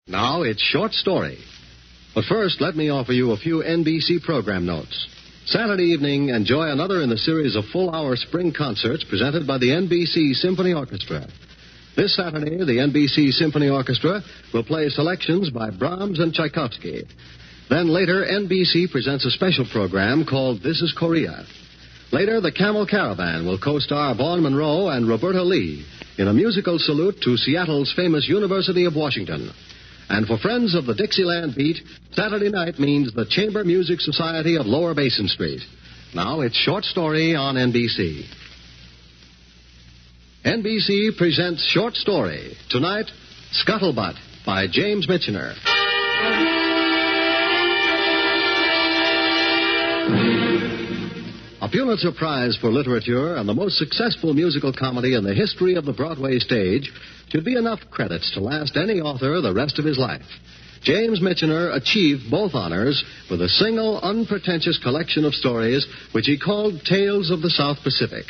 Now it's Short Story. But first, let me offer you a few NBC program notes. Saturday evening, enjoy another in the series of full-hour spring concerts presented by the NBC Symphony Orchestra. This Saturday, the NBC Symphony Orchestra will play selections by Brahms and Tchaikovsky. Then later, NBC presents a special program called This is Korea. Later, the Camel Caravan will co-star Vaughn Monroe and Roberta Lee in a musical salute to Seattle's famous University of Washington. And for friends of the Dixieland beat, Saturday night means the Chamber Music Society of Lower Basin Street. Now it's Short Story on NBC. NBC presents Short Story. Tonight, Scuttlebutt by James Michener. A Pulitzer Prize for Literature and the most successful musical comedy in the history of the Broadway stage should be enough credits to last any author the rest of his life. James Michener achieved both honors with a single, unpretentious collection of stories which he called Tales of the South Pacific.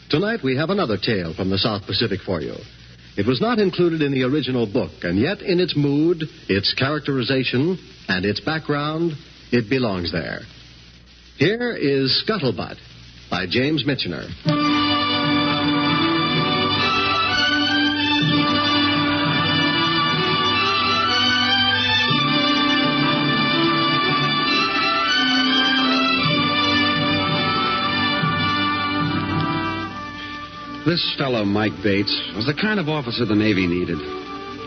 Tonight we have another tale from the South Pacific for you. It was not included in the original book, and yet in its mood, its characterization, and its background, it belongs there. Here is Scuttlebutt by James Michener. This fellow, Mike Bates, was the kind of officer the Navy needed.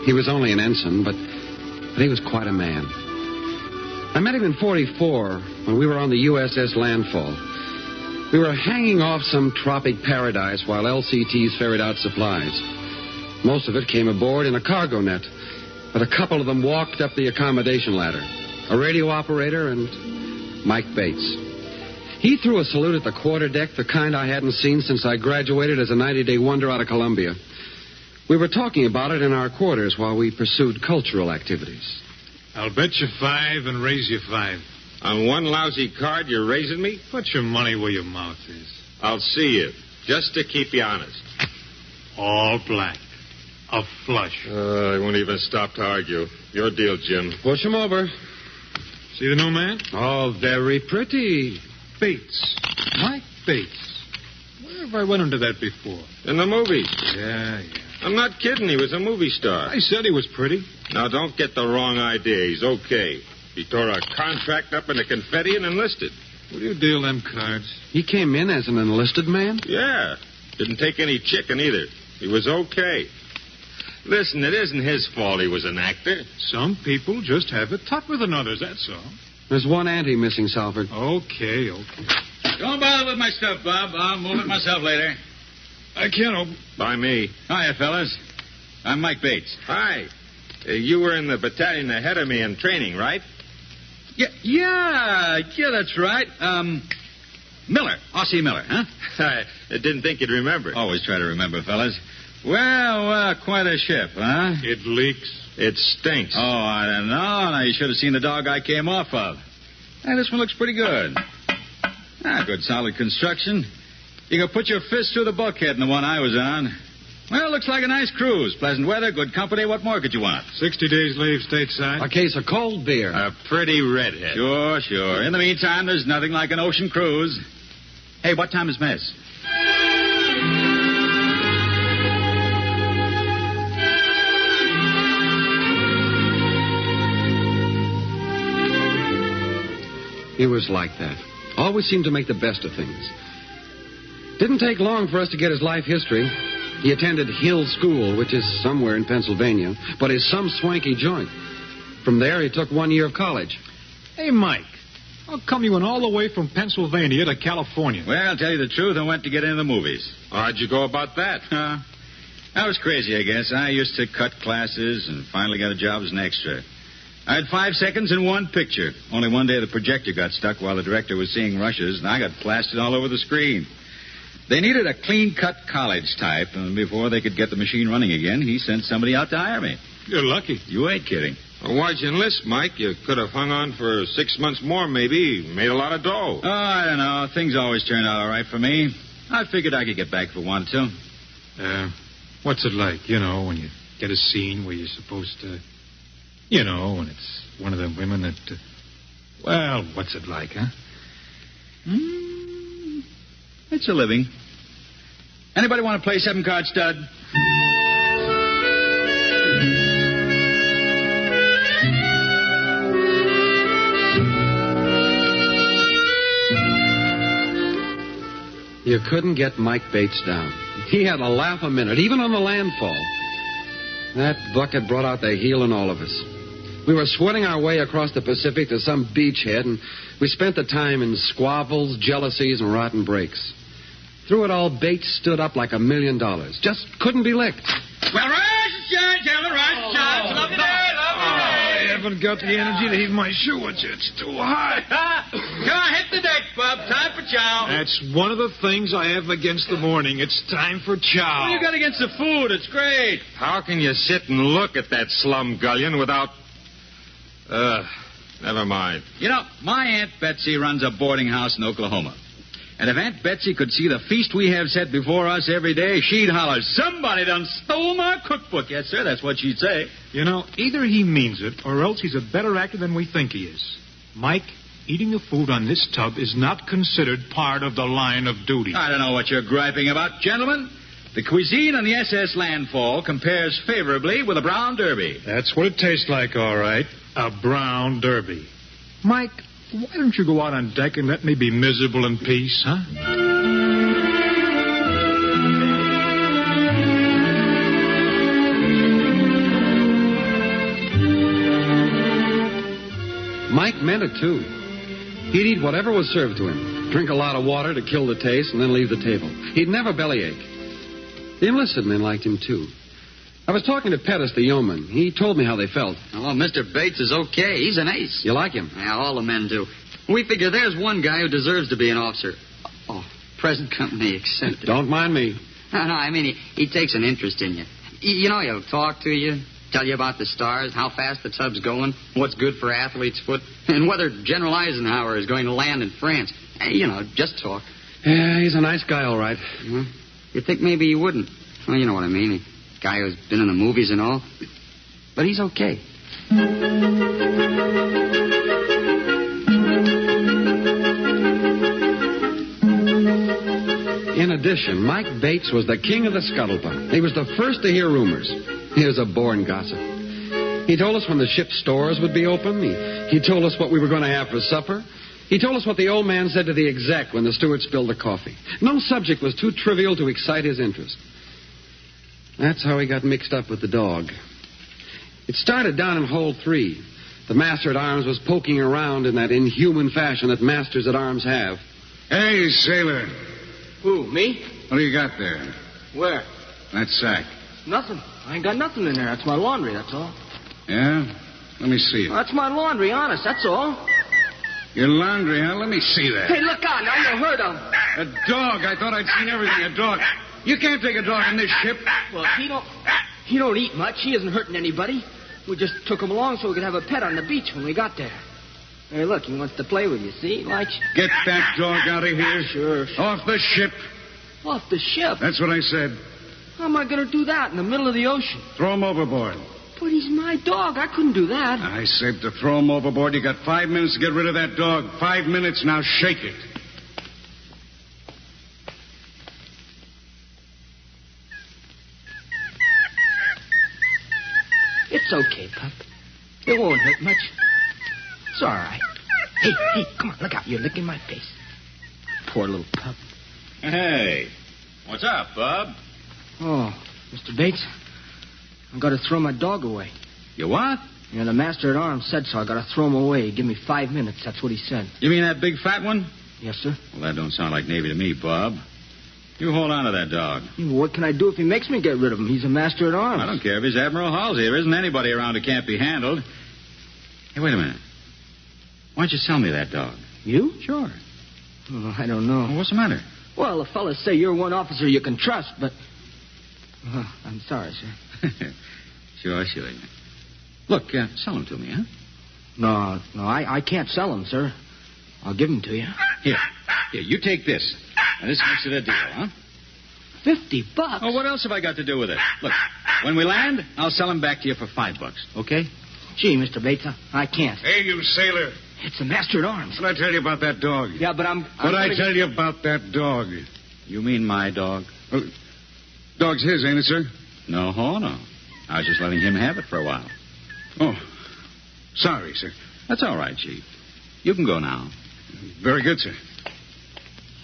He was only an ensign, but he was quite a man. I met him in 44 when we were on the USS Landfall. We were hanging off some tropic paradise while LCTs ferried out supplies. Most of it came aboard in a cargo net, but a couple of them walked up the accommodation ladder. A radio operator and Mike Bates. He threw a salute at the quarterdeck, the kind I hadn't seen since I graduated as a 90-day wonder out of Columbia. We were talking about it in our quarters while we pursued cultural activities. I'll bet you 5 and raise you 5. On one lousy card, you're raising me? Put your money where your mouth is. I'll see you, just to keep you honest. All black. A flush. I won't even stop to argue. Your deal, Jim. Push him over. See the new man? Oh, very pretty. Bates. Mike Bates. Where have I run into that before? In the movies. Yeah. I'm not kidding. He was a movie star. I said he was pretty. Now, don't get the wrong idea. He's okay. He tore a contract up into confetti and enlisted. Will you deal them cards? He came in as an enlisted man? Yeah. Didn't take any chicken either. He was okay. Listen, it isn't his fault he was an actor. Some people just have it tougher than others, that's all. There's one ante missing, Salford. Okay. Don't bother with my stuff, Bob. I'll move it myself later. I can't open. By me. Hiya, fellas. I'm Mike Bates. Hi. You were in the battalion ahead of me in training, right? Yeah, that's right. Miller. Ossie Miller, huh? I didn't think you'd remember. Always try to remember, fellas. Well, quite a ship, huh? It leaks. It stinks. Oh, I don't know. Now, you should have seen the dog I came off of. Hey, this one looks pretty good. Good solid construction. You can put your fist through the bulkhead in the one I was on. Well, looks like a nice cruise. Pleasant weather, good company. What more could you want? 60 days leave stateside. A case of cold beer. A pretty redhead. Sure. In the meantime, there's nothing like an ocean cruise. Hey, what time is mess? He was like that. Always seemed to make the best of things. Didn't take long for us to get his life history. He attended Hill School, which is somewhere in Pennsylvania, but is some swanky joint. From there, he took 1 year of college. Hey, Mike, how come you went all the way from Pennsylvania to California? Well, I'll tell you the truth, I went to get into the movies. How'd you go about that? I was crazy, I guess. I used to cut classes and finally got a job as an extra. I had 5 seconds in one picture. Only one day the projector got stuck while the director was seeing rushes, and I got plastered all over the screen. They needed a clean-cut college type, and before they could get the machine running again, he sent somebody out to hire me. You're lucky. You ain't kidding. Well, why'd you enlist, Mike? You could have hung on for 6 months more, maybe. Made a lot of dough. Oh, I don't know. Things always turned out all right for me. I figured I could get back if I wanted to. What's it like, when you get a scene where you're supposed to... You know, when it's one of them women that... well, what's it like, huh? It's a living. Anybody want to play 7-card stud? You couldn't get Mike Bates down. He had a laugh a minute, even on the landfall. That bucket brought out the heel in all of us. We were sweating our way across the Pacific to some beachhead, and we spent the time in squabbles, jealousies, and rotten breaks. Through it all, Bates stood up like $1 million. Just couldn't be licked. Well, rise and shine, gentlemen, rise and shine. Lovely day, I haven't got the energy to heave my shoe. It's too hot. Come on, hit the deck, bub. Time for chow. That's one of the things I have against the morning. It's time for chow. What do you got against the food? It's great. How can you sit and look at that slumgullion without... never mind. You know, my Aunt Betsy runs a boarding house in Oklahoma. And if Aunt Betsy could see the feast we have set before us every day, she'd holler, somebody done stole my cookbook. Yes, sir, that's what she'd say. You know, either he means it, or else he's a better actor than we think he is. Mike, eating the food on this tub is not considered part of the line of duty. I don't know what you're griping about, gentlemen. The cuisine on the SS Landfall compares favorably with a brown derby. That's what it tastes like, all right. A brown derby. Mike, why don't you go out on deck and let me be miserable in peace, huh? Mike meant it, too. He'd eat whatever was served to him, drink a lot of water to kill the taste, and then leave the table. He'd never bellyache. The enlisted men liked him, too. I was talking to Pettis, the yeoman. He told me how they felt. Oh, Mr. Bates is okay. He's an ace. You like him? Yeah, all the men do. We figure there's one guy who deserves to be an officer. Oh, present company accepted. Don't mind me. No, I mean, he takes an interest in you. You know, he'll talk to you, tell you about the stars, how fast the tub's going, what's good for athlete's foot, and whether General Eisenhower is going to land in France. You know, just talk. Yeah, he's a nice guy, all right. You'd think maybe he wouldn't. Well, you know what I mean. A guy who's been in the movies and all. But he's okay. In addition, Mike Bates was the king of the scuttlebutt. He was the first to hear rumors. He was a born gossip. He told us when the ship's stores would be open. He told us what we were going to have for supper. He told us what the old man said to the exec when the steward spilled the coffee. No subject was too trivial to excite his interest. That's how he got mixed up with the dog. It started down in Hole 3. The master at arms was poking around in that inhuman fashion that masters at arms have. Hey, sailor. Who, me? What do you got there? Where? That sack. Nothing. I ain't got nothing in there. That's my laundry, that's all. Yeah? Let me see it. That's my laundry, honest, that's all. Your laundry, huh? Let me see that. Hey, look out, now you heard him. A dog. I thought I'd seen everything. A dog. You can't take a dog in this ship. Well, he don't eat much. He isn't hurting anybody. We just took him along so we could have a pet on the beach when we got there. Hey, look, he wants to play with you, see? He likes you. Get that dog out of here. Sure. Off the ship. Off the ship? That's what I said. How am I going to do that in the middle of the ocean? Throw him overboard. But he's my dog. I couldn't do that. I said to throw him overboard. You got 5 minutes to get rid of that dog. 5 minutes. Now shake it. It's okay, pup. It won't hurt much. It's all right. Hey, come on, look out. You're licking my face. Poor little pup. Hey, what's up, bub? Oh, Mr. Bates, I've got to throw my dog away. You what? Yeah, the master at arms said so. I got to throw him away. Give me 5 minutes. That's what he said. You mean that big fat one? Yes, sir. Well, that don't sound like Navy to me, Bob. You hold on to that dog. Yeah, what can I do if he makes me get rid of him? He's a master at arms. I don't care if he's Admiral Halsey. There isn't anybody around who can't be handled. Hey, wait a minute. Why don't you sell me that dog? You? Sure. Oh, I don't know. Well, what's the matter? Well, the fellas say you're one officer you can trust, but... I'm sorry, sir. Sure. Look, sell him to me, huh? No, I can't sell him, sir. I'll give him to you. Here, you take this. And this makes it a deal, huh? $50? Oh, what else have I got to do with it? Look, when we land, I'll sell him back to you for $5, okay? Gee, Mr. Bates, I can't. Hey, you sailor. It's the master at arms. What'd I tell you about that dog? Yeah, but I'm What'd I tell you about that dog? You mean my dog? Well, dog's his, ain't it, sir? No. I was just letting him have it for a while. Oh, sorry, sir. That's all right, Chief. You can go now. Very good, sir.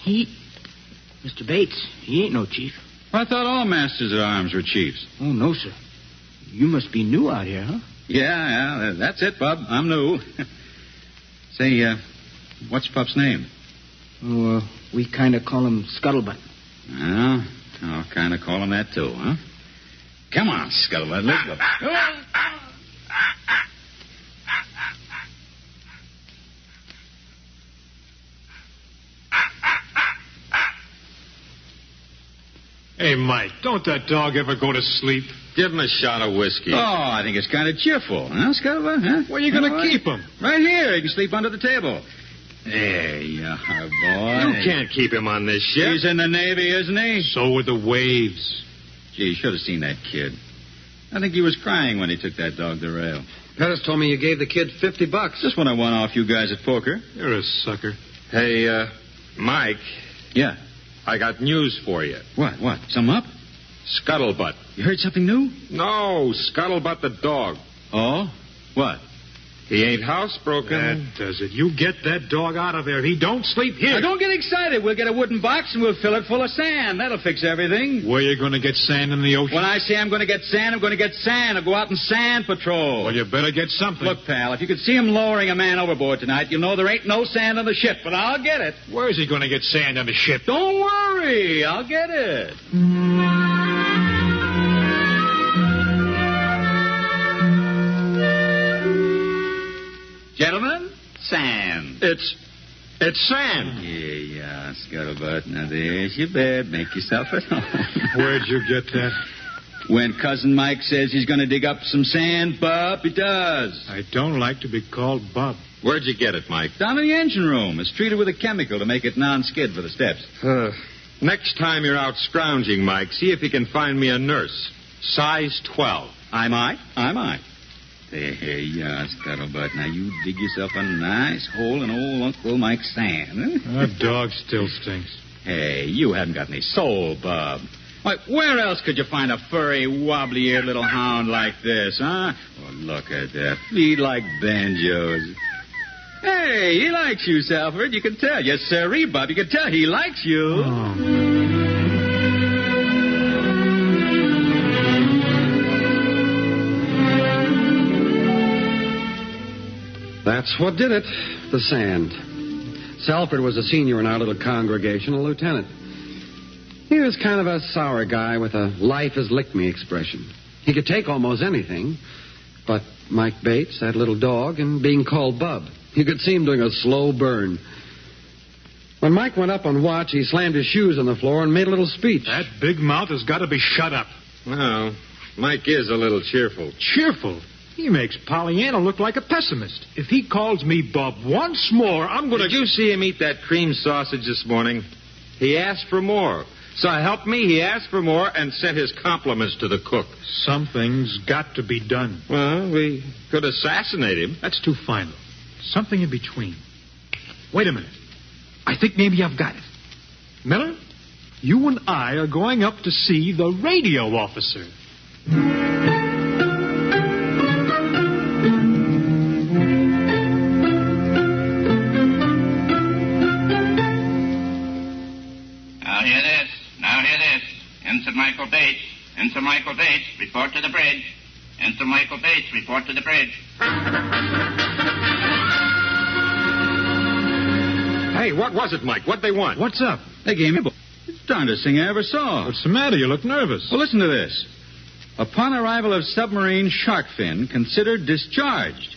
Mr. Bates, he ain't no chief. I thought all masters at arms were chiefs. Oh, no, sir. You must be new out here, huh? Yeah, that's it, Bub. I'm new. Say, what's Pup's name? Oh, we kind of call him Scuttlebutt. Well, I'll kind of call him that, too, huh? Come on, Scuttlebutt. Let's go. Hey, Mike, don't that dog ever go to sleep? Give him a shot of whiskey. Oh, I think it's kind of cheerful, huh, Scuttlebutt? Huh? Where are you going to keep him? Right here. He can sleep under the table. There you are, boy. You can't keep him on this ship. He's in the Navy, isn't he? So are the waves. Gee, you should have seen that kid. I think he was crying when he took that dog to rail. Pettis told me you gave the kid $50. Just when I won off you guys at poker. You're a sucker. Hey, Mike, Yeah. I got news for you. What? Some up? Scuttlebutt. You heard something new? No, Scuttlebutt the dog. Oh? What? He ain't housebroken. That does it. You get that dog out of there. He don't sleep here. Now, don't get excited. We'll get a wooden box and we'll fill it full of sand. That'll fix everything. Where you going to get sand in the ocean? When I say I'm going to get sand, I'm going to get sand. I'll go out and sand patrol. Well, you better get something. Look, pal, if you could see him lowering a man overboard tonight, you'll know there ain't no sand on the ship, but I'll get it. Where's he going to get sand on the ship? Don't worry. I'll get it. Gentlemen, sand. It's sand. Yeah, Scuttlebutt. Now, there's your bed. Make yourself at home. Where'd you get that? When Cousin Mike says he's going to dig up some sand, Bub, he does. I don't like to be called Bob. Where'd you get it, Mike? Down in the engine room. It's treated with a chemical to make it non-skid for the steps. Next time you're out scrounging, Mike, see if you can find me a nurse. Size 12. I might. There you are, Scuttlebutt. Now you dig yourself a nice hole in old Uncle Mike's sand. Huh? That dog still stinks. Hey, you haven't got any soul, Bub. Why, where else could you find a furry, wobbly-eared little hound like this, huh? Oh, look at that. Feet like banjos. Hey, he likes you, Salford. You can tell. Yes, sirree, Bub. You can tell he likes you. Oh. That's what did it. The sand. Salford was a senior in our little congregation, a lieutenant. He was kind of a sour guy with a life-has-licked-me expression. He could take almost anything, but Mike Bates, that little dog, and being called Bub. You could see him doing a slow burn. When Mike went up on watch, he slammed his shoes on the floor and made a little speech. That big mouth has got to be shut up. Well, Mike is a little cheerful. Cheerful? He makes Pollyanna look like a pessimist. If he calls me Bub once more, I'm going to... Did you see him eat that cream sausage this morning? He asked for more. So help me, he asked for more and sent his compliments to the cook. Something's got to be done. Well, we could assassinate him. That's too final. Something in between. Wait a minute. I think maybe I've got it. Miller, you and I are going up to see the radio officer. Ensign Michael Bates, report to the bridge. Ensign Michael Bates, report to the bridge. Hey, what was it, Mike? What'd they want? What's up? They gave me the darndest thing I ever saw. What's the matter? You look nervous. Well, listen to this. Upon arrival of submarine shark fin, considered discharged.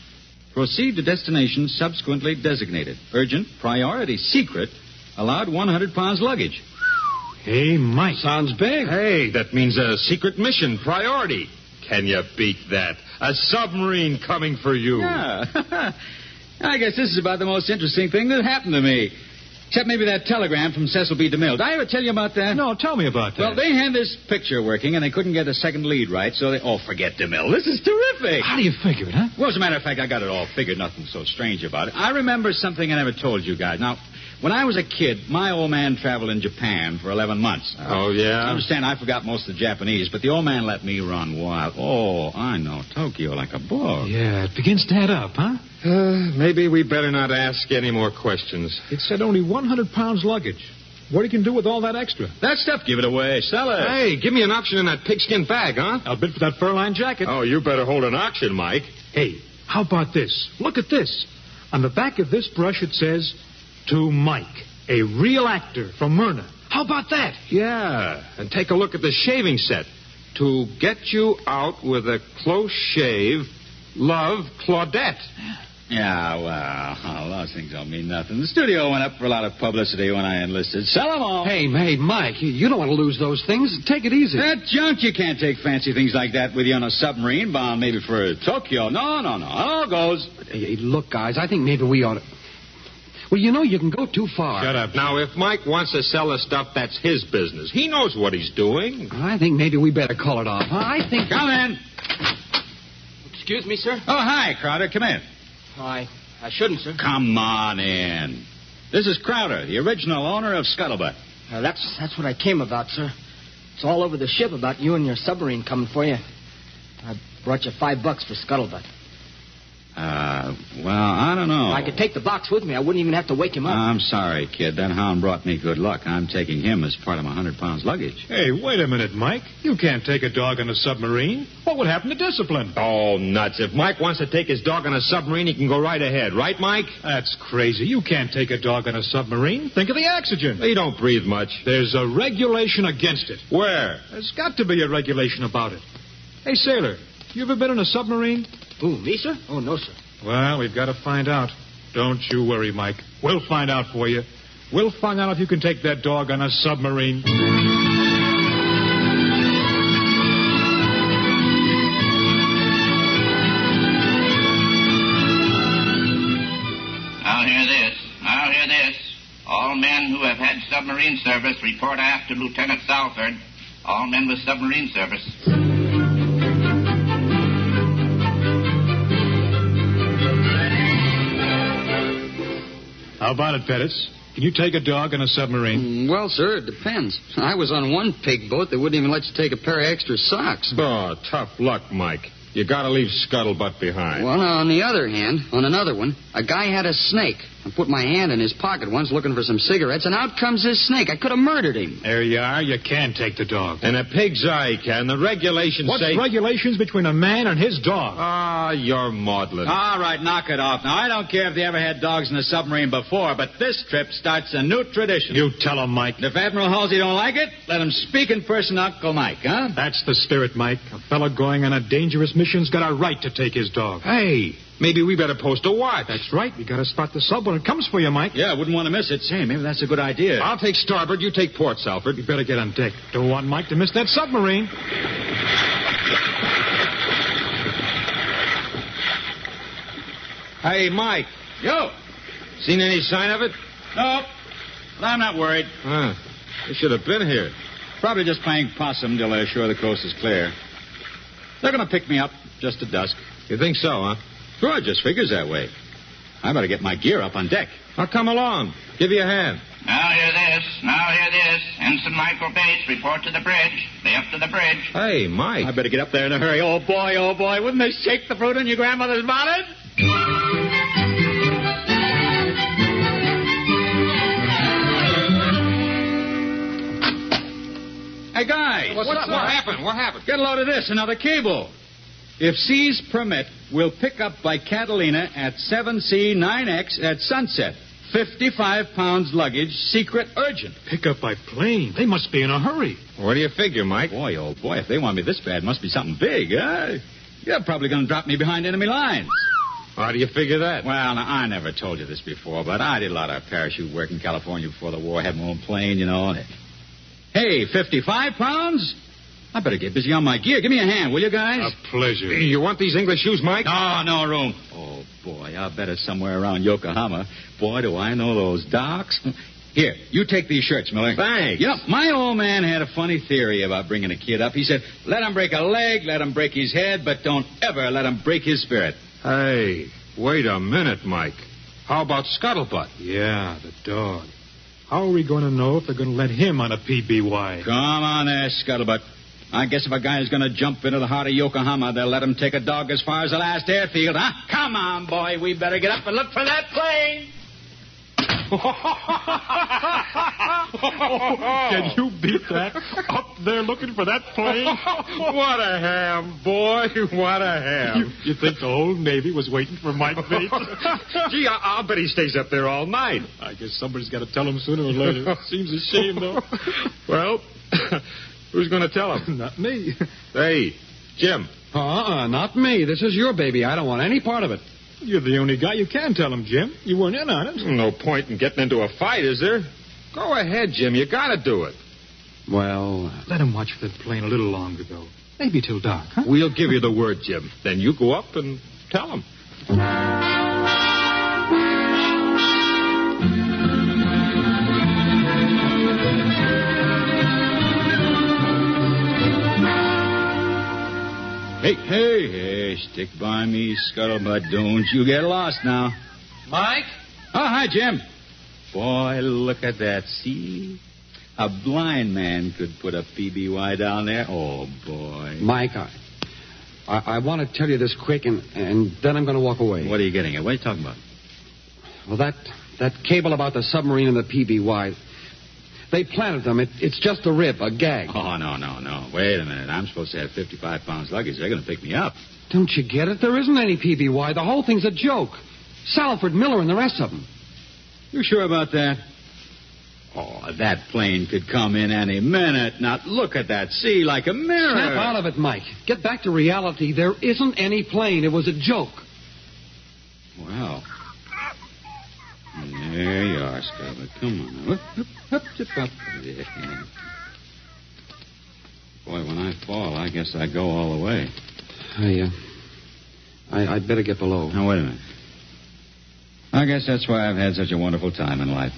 Proceed to destination subsequently designated. Urgent, priority, secret. Allowed 100 pounds luggage. Hey, Mike. Sounds big. Hey, that means a secret mission, priority. Can you beat that? A submarine coming for you. Yeah. I guess this is about the most interesting thing that happened to me. Except maybe that telegram from Cecil B. DeMille. Did I ever tell you about that? No, tell me about that. Well, they had this picture working, and they couldn't get a second lead right, so they... Oh, forget DeMille. This is terrific. How do you figure it, huh? Well, as a matter of fact, I got it all figured. Nothing so strange about it. I remember something I never told you guys. Now, when I was a kid, my old man traveled in Japan for 11 months. Oh, yeah? I understand I forgot most of the Japanese, but the old man let me run wild. Oh, I know Tokyo like a book. Yeah, it begins to add up, huh? Maybe we better not ask any more questions. It said only 100 pounds luggage. What you can do with all that extra? That stuff, give it away. Sell it. Hey, give me an option in that pigskin bag, huh? I'll bid for that fur-lined jacket. Oh, you better hold an auction, Mike. Hey, how about this? Look at this. On the back of this brush, it says, "To Mike, a real actor from Myrna." How about that? Yeah, and take a look at the shaving set. To get you out with a close shave, love, Claudette. Yeah, well, those things don't mean nothing. The studio went up for a lot of publicity when I enlisted. Sell them all. Hey, Mike, you don't want to lose those things. Take it easy. That junk, you can't take fancy things like that with you on a submarine bound maybe for Tokyo. No. It all goes. Hey, look, guys, I think maybe we ought to... Well, you can go too far. Shut up. Now, if Mike wants to sell the stuff, that's his business. He knows what he's doing. I think maybe we better call it off. I think... Come in. Excuse me, sir. Oh, hi, Crowder. Come in. I shouldn't, sir. Come on in. This is Crowder, the original owner of Scuttlebutt. That's what I came about, sir. It's all over the ship about you and your submarine coming for you. I brought you $5 for Scuttlebutt. Well, I don't know. I could take the box with me. I wouldn't even have to wake him up. I'm sorry, kid. That hound brought me good luck. I'm taking him as part of my 100 pounds luggage. Hey, wait a minute, Mike. You can't take a dog on a submarine. What would happen to discipline? Oh, nuts. If Mike wants to take his dog on a submarine, he can go right ahead. Right, Mike? That's crazy. You can't take a dog on a submarine. Think of the oxygen. He don't breathe much. There's a regulation against it. Where? There's got to be a regulation about it. Hey, sailor, you ever been in a submarine? Who, me, sir? Oh, no, sir. Well, we've got to find out. Don't you worry, Mike. We'll find out for you. We'll find out if you can take that dog on a submarine. Now hear this. All men who have had submarine service report aft to Lieutenant Salford. All men with submarine service. How about it, Pettis? Can you take a dog on a submarine? Well, sir, it depends. I was on one pig boat that wouldn't even let you take a pair of extra socks. Oh, tough luck, Mike. You gotta leave Scuttlebutt behind. Well, on the other hand, on another one, a guy had a snake. I put my hand in his pocket once looking for some cigarettes, and out comes this snake. I could have murdered him. There you are. You can take the dog. And a pig's eye can. The regulations What's say... regulations between a man and his dog? Ah, you're maudlin. All right, knock it off. Now, I don't care if they ever had dogs in a submarine before, but this trip starts a new tradition. You tell him, Mike. If Admiral Halsey don't like it, let him speak in person to Uncle Mike, huh? That's the spirit, Mike. A fellow going on a dangerous mission's got a right to take his dog. Hey, maybe we better post a watch. That's right. We got to spot the sub when it comes for you, Mike. Yeah, I wouldn't want to miss it. Say, maybe that's a good idea. I'll take starboard. You take port, Salford. You better get on deck. Don't want Mike to miss that submarine. Hey, Mike. Yo! Seen any sign of it? No, but I'm not worried. Huh. They should have been here. Probably just playing possum till they're sure the coast is clear. They're going to pick me up just at dusk. You think so, huh? Sure, it just figures that way. I better get my gear up on deck. I'll come along. Give you a hand. Now hear this. Ensign Michael Bates, report to the bridge. Be up to the bridge. Hey, Mike. I better get up there in a hurry. Oh, boy. Wouldn't they shake the fruit in your grandmother's bonnet? Hey, guys. What happened? What happened? Get a load of this. Another cable. If seas permit, we'll pick up by Catalina at 7C9X at sunset. 55 pounds luggage, secret, urgent. Pick up by plane. They must be in a hurry. What do you figure, Mike? Boy, oh boy, if they want me this bad, must be something big, huh? You're probably going to drop me behind enemy lines. How do you figure that? Well, now, I never told you this before, but I did a lot of parachute work in California before the war. Had my own plane, you know. Hey, 55 pounds? I better get busy on my gear. Give me a hand, will you guys? A pleasure. You want these English shoes, Mike? No room. Oh, boy, I bet it's somewhere around Yokohama. Boy, do I know those docks. Here, you take these shirts, Miller. Thanks. You know, my old man had a funny theory about bringing a kid up. He said, let him break a leg, let him break his head, but don't ever let him break his spirit. Hey, wait a minute, Mike. How about Scuttlebutt? Yeah, the dog. How are we going to know if they're going to let him on a PBY? Come on there, Scuttlebutt. I guess if a guy's going to jump into the heart of Yokohama, they'll let him take a dog as far as the last airfield, huh? Come on, boy. We better get up and look for that plane. Can you beat that? Up there looking for that plane? What a ham, boy. What a ham. You think the whole Navy was waiting for Mike Bates? Gee, I'll bet he stays up there all night. I guess somebody's got to tell him sooner or later. Seems a shame, though. Well, who's going to tell him? Not me. Hey, Jim. Not me. This is your baby. I don't want any part of it. You're the only guy you can tell him, Jim. You weren't in on it. No point in getting into a fight, is there? Go ahead, Jim. You got to do it. Well, let him watch for that plane a little longer, though. Maybe till dark, huh? We'll give you the word, Jim. Then you go up and tell him. Hey, stick by me, Scuttlebutt. Don't you get lost now. Mike? Oh, hi, Jim. Boy, look at that. See? A blind man could put a PBY down there. Oh, boy. Mike, I want to tell you this quick, and then I'm going to walk away. What are you getting at? What are you talking about? Well, that cable about the submarine and the PBY, they planted them. It's just a rib, a gag. Oh, no. Wait a minute. I'm supposed to have 55 pounds luggage. They're going to pick me up. Don't you get it? There isn't any PBY. The whole thing's a joke. Salford, Miller, and the rest of them. You sure about that? Oh, that plane could come in any minute. Now, look at that sea like a mirror. Snap out of it, Mike. Get back to reality. There isn't any plane. It was a joke. Well, there you are, Scuttlebutt. Come on. Up. Boy, when I fall, I guess I go all the way. I'd better get below. Now, wait a minute. I guess that's why I've had such a wonderful time in life.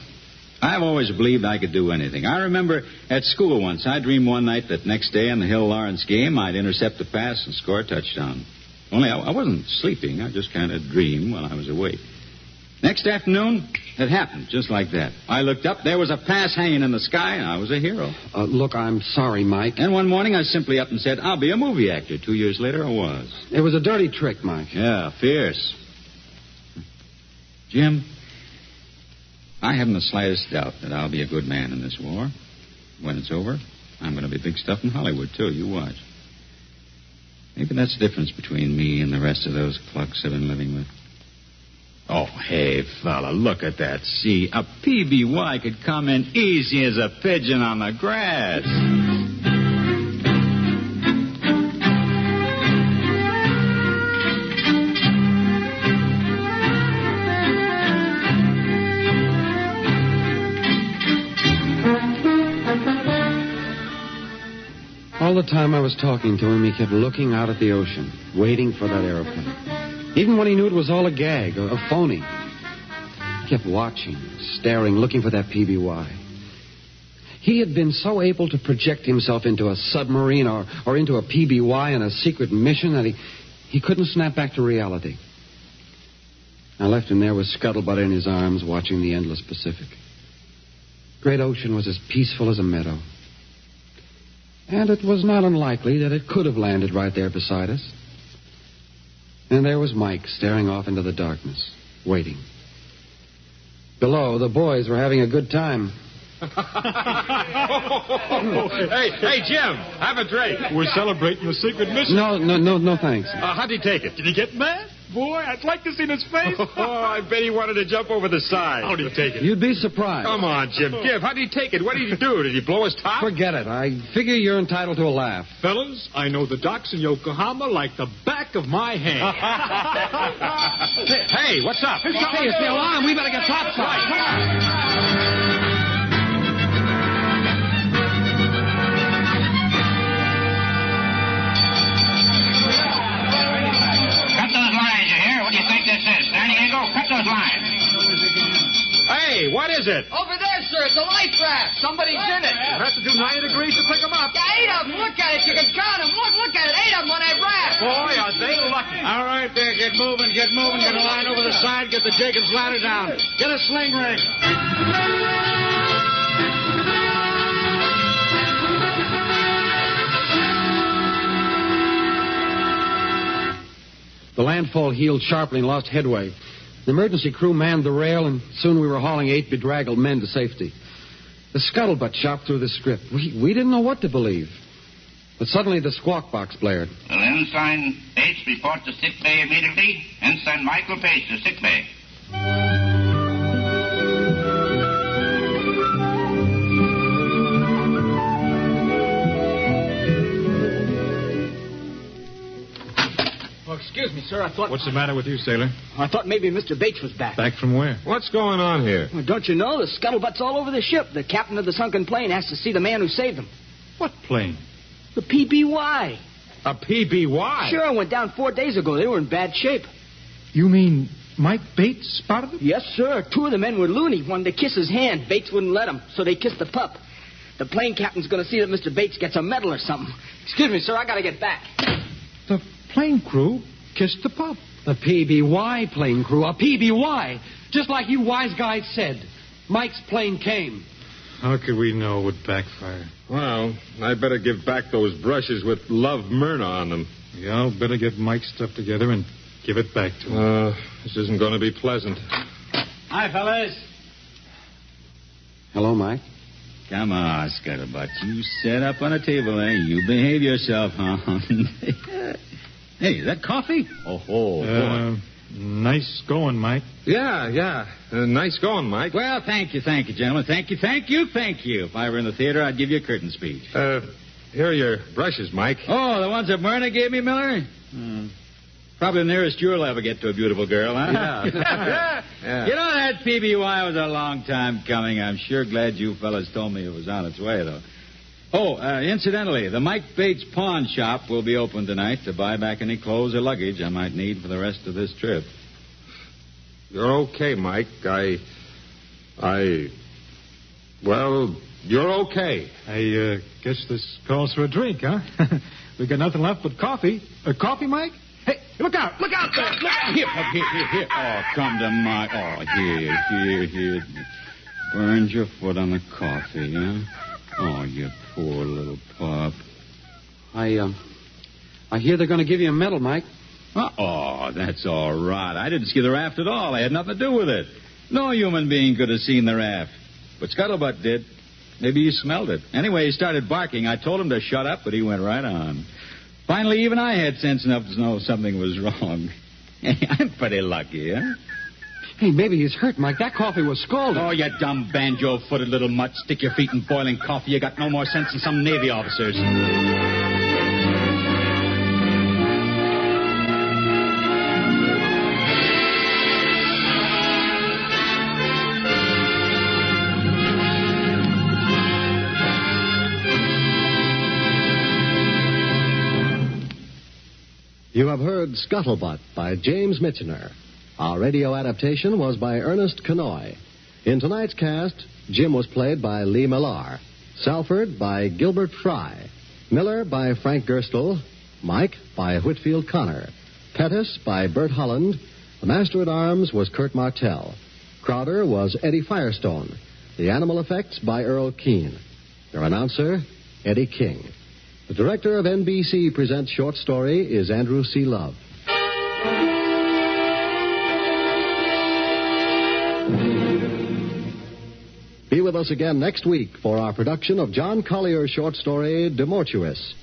I've always believed I could do anything. I remember at school once, I dreamed one night that next day in the Hill-Lawrence game, I'd intercept a pass and score a touchdown. Only I wasn't sleeping. I just kind of dreamed while I was awake. Next afternoon, it happened just like that. I looked up, there was a pass hanging in the sky, and I was a hero. Look, I'm sorry, Mike. And one morning, I simply up and said, I'll be a movie actor. 2 years later, I was. It was a dirty trick, Mike. Yeah, fierce. Jim, I haven't the slightest doubt that I'll be a good man in this war. When it's over, I'm going to be big stuff in Hollywood, too. You watch. Maybe that's the difference between me and the rest of those clucks I've been living with. Oh, hey, fella, look at that sea. A PBY could come in easy as a pigeon on the grass. All the time I was talking to him, he kept looking out at the ocean, waiting for that airplane. Even when he knew it was all a gag, a phony. He kept watching, staring, looking for that PBY. He had been so able to project himself into a submarine or into a PBY on a secret mission that he couldn't snap back to reality. I left him there with Scuttlebutt in his arms, watching the endless Pacific. Great ocean was as peaceful as a meadow. And it was not unlikely that it could have landed right there beside us. And there was Mike staring off into the darkness, waiting. Below, the boys were having a good time. Hey, Jim, have a drink. We're celebrating the secret mission. No, thanks. How'd he take it? Did he get mad? Boy, I'd like to see his face. Oh, I bet he wanted to jump over the side. How'd he take it? You'd be surprised. Come on, Jim. Give. How'd he take it? What did he do? Did he blow his top? Forget it. I figure you're entitled to a laugh. Fellas, I know the docks in Yokohama like the back of my hand. Hey, what's up? Hey, it's the alarm. We better get topside. Come on. Cut those lines, you hear? What do you think this is? San Diego? Cut those lines. Hey, Hey, what is it? Over there, sir. It's a life raft. Somebody's in it. You have to do 90 degrees to pick them up. Yeah, 8 of them. Look at it. You can count them. Look at it. 8 of them on that raft. Boy, are they lucky. All right there, get moving. Get a line over the side. Get the Jacobs ladder down. Get a sling ring. The landfall heeled sharply and lost headway. The emergency crew manned the rail, and soon we were hauling 8 bedraggled men to safety. The Scuttlebutt chopped through the script. We didn't know what to believe. But suddenly the squawk box blared. Will Ensign Bates report to sick bay immediately? Ensign Michael Bates to sick bay. Oh, excuse me, sir. I thought... What's the matter with you, sailor? I thought maybe Mr. Bates was back. Back from where? What's going on here? Well, don't you know? The scuttlebutt's all over the ship. The captain of the sunken plane has to see the man who saved him. What plane? The PBY. A PBY? Sure, went down 4 days ago. They were in bad shape. You mean Mike Bates spotted them? Yes, sir. 2 of the men were loony. Wanted to kiss his hand. Bates wouldn't let them, so they kissed the pup. The plane captain's going to see that Mr. Bates gets a medal or something. Excuse me, sir. I got to get back. The plane crew kissed the pup. The PBY plane crew. A PBY. Just like you wise guys said. Mike's plane came. How could we know it would backfire? Well, I better give back those brushes with Love Myrna on them. Yeah, I'll better get Mike's stuff together and give it back to him. This isn't going to be pleasant. Hi, fellas. Hello, Mike. Come on, Scuttlebutt. You set up on a table, eh? You behave yourself, huh? Hey, is that coffee? Boy. Nice going, Mike. Yeah. Nice going, Mike. Well, thank you, gentlemen. Thank you. If I were in the theater, I'd give you a curtain speech. Here are your brushes, Mike. Oh, the ones that Myrna gave me, Miller? Probably the nearest you'll ever get to a beautiful girl, huh? Yeah. You know, that PBY was a long time coming. I'm sure glad you fellas told me it was on its way, though. Oh, incidentally, the Mike Bates pawn shop will be open tonight to buy back any clothes or luggage I might need for the rest of this trip. You're okay, Mike. Well, you're okay. I guess this calls for a drink, huh? We got nothing left but coffee. Coffee, Mike? Hey, look out there. Here. Oh, come to my... Oh, here. Burned your foot on the coffee, huh? Oh, you poor little pup. I hear they're going to give you a medal, Mike. Oh, that's all right. I didn't see the raft at all. I had nothing to do with it. No human being could have seen the raft. But Scuttlebutt did. Maybe he smelled it. Anyway, he started barking. I told him to shut up, but he went right on. Finally, even I had sense enough to know something was wrong. Hey, I'm pretty lucky, huh? Hey, maybe he's hurt, Mike. That coffee was scalded. Oh, you dumb banjo-footed little mutt. Stick your feet in boiling coffee. You got no more sense than some Navy officers. You have heard Scuttlebutt by James Michener. Our radio adaptation was by Ernest Kenoy. In tonight's cast, Jim was played by Lee Millar, Salford by Gilbert Fry, Miller by Frank Gerstle, Mike by Whitfield Connor, Pettis by Bert Holland, the Master-at-Arms was Kurt Martell, Crowder was Eddie Firestone, the animal effects by Earl Keane, their announcer, Eddie King. The director of NBC Presents Short Story is Andrew C. Love. Be with us again next week for our production of John Collier's short story, De Mortuis.